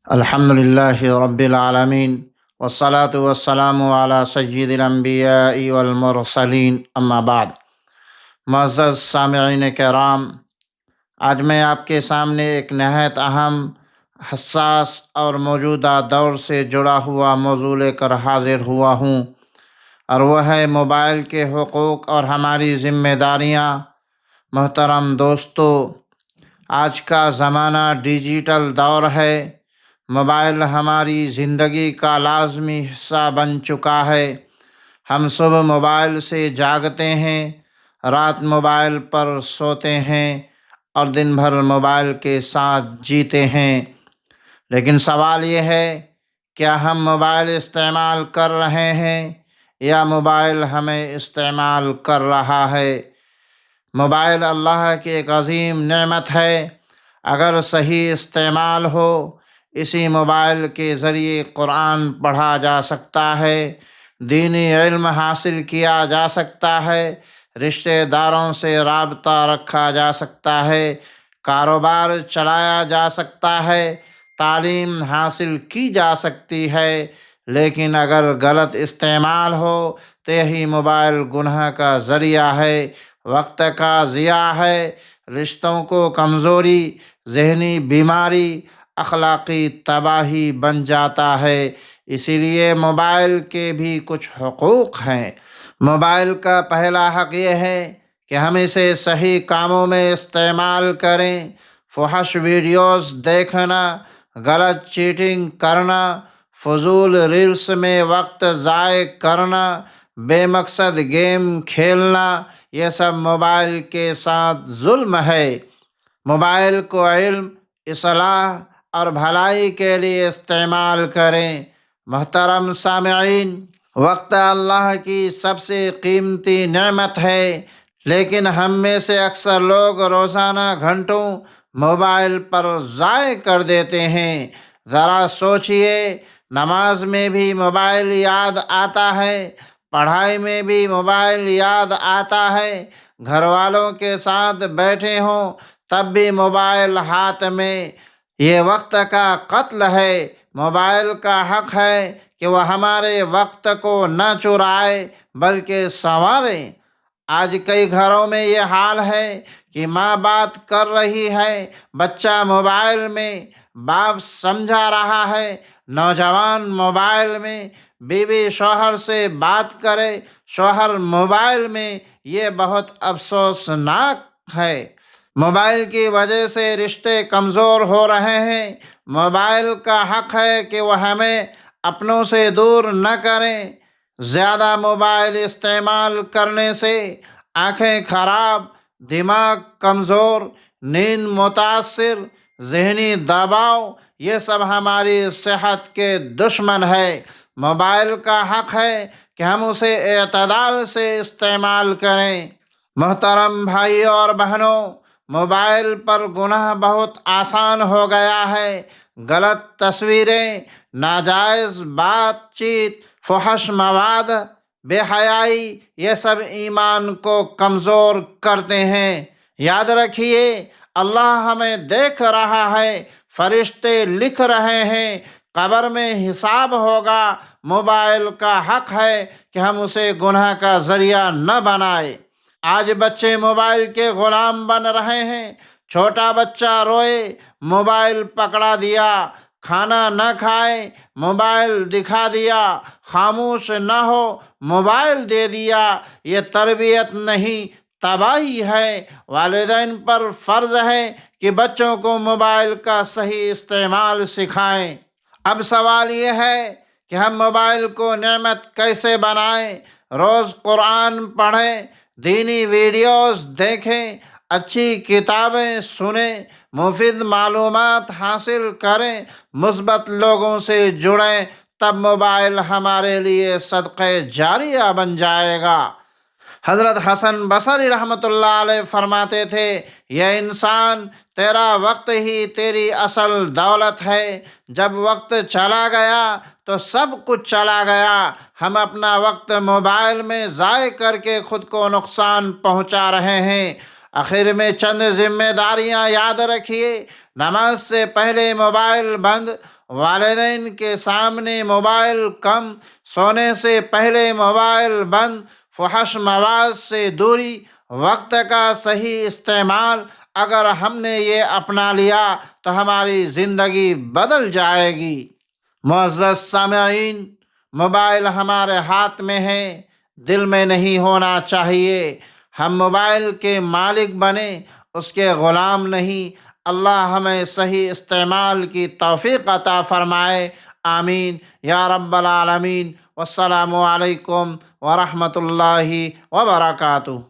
الحمد للہ رب العالمین والصلاة والسلام علی سید الانبیاء والمرسلین اما بعد۔ معزز سامعین کرام، آج میں آپ کے سامنے ایک نہایت اہم، حساس اور موجودہ دور سے جڑا ہوا موضوع لے کر حاضر ہوا ہوں، اور وہ ہے موبائل کے حقوق اور ہماری ذمہ داریاں۔ محترم دوستو، آج کا زمانہ ڈیجیٹل دور ہے۔ موبائل ہماری زندگی کا لازمی حصہ بن چکا ہے۔ ہم صبح موبائل سے جاگتے ہیں، رات موبائل پر سوتے ہیں اور دن بھر موبائل کے ساتھ جیتے ہیں۔ لیکن سوال یہ ہے، کیا ہم موبائل استعمال کر رہے ہیں یا موبائل ہمیں استعمال کر رہا ہے؟ موبائل اللہ کی ایک عظیم نعمت ہے۔ اگر صحیح استعمال ہو، اسی موبائل کے ذریعے قرآن پڑھا جا سکتا ہے، دینی علم حاصل کیا جا سکتا ہے، رشتہ داروں سے رابطہ رکھا جا سکتا ہے، کاروبار چلایا جا سکتا ہے، تعلیم حاصل کی جا سکتی ہے۔ لیکن اگر غلط استعمال ہو تو یہی موبائل گناہ کا ذریعہ ہے، وقت کا ضیاع ہے، رشتوں کو کمزوری، ذہنی بیماری، اخلاقی تباہی بن جاتا ہے۔ اسی لیے موبائل کے بھی کچھ حقوق ہیں۔ موبائل کا پہلا حق یہ ہے کہ ہم اسے صحیح کاموں میں استعمال کریں۔ فحش ویڈیوز دیکھنا، غلط چیٹنگ کرنا، فضول ریلس میں وقت ضائع کرنا، بے مقصد گیم کھیلنا، یہ سب موبائل کے ساتھ ظلم ہے۔ موبائل کو علم، اصلاح اور بھلائی کے لیے استعمال کریں۔ محترم سامعین، وقت اللہ کی سب سے قیمتی نعمت ہے، لیکن ہم میں سے اکثر لوگ روزانہ گھنٹوں موبائل پر ضائع کر دیتے ہیں۔ ذرا سوچئے، نماز میں بھی موبائل یاد آتا ہے، پڑھائی میں بھی موبائل یاد آتا ہے، گھر والوں کے ساتھ بیٹھے ہوں تب بھی موبائل ہاتھ میں۔ یہ وقت کا قتل ہے۔ موبائل کا حق ہے کہ وہ ہمارے وقت کو نہ چرائے بلکہ سنوارے۔ آج کئی گھروں میں یہ حال ہے کہ ماں بات کر رہی ہے، بچہ موبائل میں، باپ سمجھا رہا ہے، نوجوان موبائل میں، بیوی شوہر سے بات کرے، شوہر موبائل میں۔ یہ بہت افسوسناک ہے۔ موبائل کی وجہ سے رشتے کمزور ہو رہے ہیں۔ موبائل کا حق ہے کہ وہ ہمیں اپنوں سے دور نہ کریں۔ زیادہ موبائل استعمال کرنے سے آنکھیں خراب، دماغ کمزور، نیند متاثر، ذہنی دباؤ، یہ سب ہماری صحت کے دشمن ہے۔ موبائل کا حق ہے کہ ہم اسے اعتدال سے استعمال کریں۔ محترم بھائیوں اور بہنوں، موبائل پر گناہ بہت آسان ہو گیا ہے۔ غلط تصویریں، ناجائز بات چیت، فحش مواد، بے حیائی، یہ سب ایمان کو کمزور کرتے ہیں۔ یاد رکھیے، اللہ ہمیں دیکھ رہا ہے، فرشتے لکھ رہے ہیں، قبر میں حساب ہوگا۔ موبائل کا حق ہے کہ ہم اسے گناہ کا ذریعہ نہ بنائیں۔ آج بچے موبائل کے غلام بن رہے ہیں۔ چھوٹا بچہ روئے، موبائل پکڑا دیا، کھانا نہ کھائے، موبائل دکھا دیا، خاموش نہ ہو، موبائل دے دیا۔ یہ تربیت نہیں، تباہی ہے۔ والدین پر فرض ہے کہ بچوں کو موبائل کا صحیح استعمال سکھائیں۔ اب سوال یہ ہے کہ ہم موبائل کو نعمت کیسے بنائیں؟ روز قرآن پڑھیں، دینی ویڈیوز دیکھیں، اچھی کتابیں سنیں، مفید معلومات حاصل کریں، مثبت لوگوں سے جڑیں، تب موبائل ہمارے لیے صدقہ جاریہ بن جائے گا۔ حضرت حسن بصری رحمۃ اللہ علیہ فرماتے تھے، یہ انسان، تیرا وقت ہی تیری اصل دولت ہے۔ جب وقت چلا گیا تو سب کچھ چلا گیا۔ ہم اپنا وقت موبائل میں ضائع کر کے خود کو نقصان پہنچا رہے ہیں۔ آخر میں چند ذمہ داریاں یاد رکھیے۔ نماز سے پہلے موبائل بند، والدین کے سامنے موبائل کم، سونے سے پہلے موبائل بند، فحش مواد سے دوری، وقت کا صحیح استعمال، اگر ہم نے یہ اپنا لیا تو ہماری زندگی بدل جائے گی۔ معزز سامعین، موبائل ہمارے ہاتھ میں ہے، دل میں نہیں ہونا چاہیے۔ ہم موبائل کے مالک بنیں، اس کے غلام نہیں۔ اللہ ہمیں صحیح استعمال کی توفیق عطا فرمائے، آمین یا رب العالمین۔ والسلام علیکم ورحمۃ اللہ وبرکاتہ۔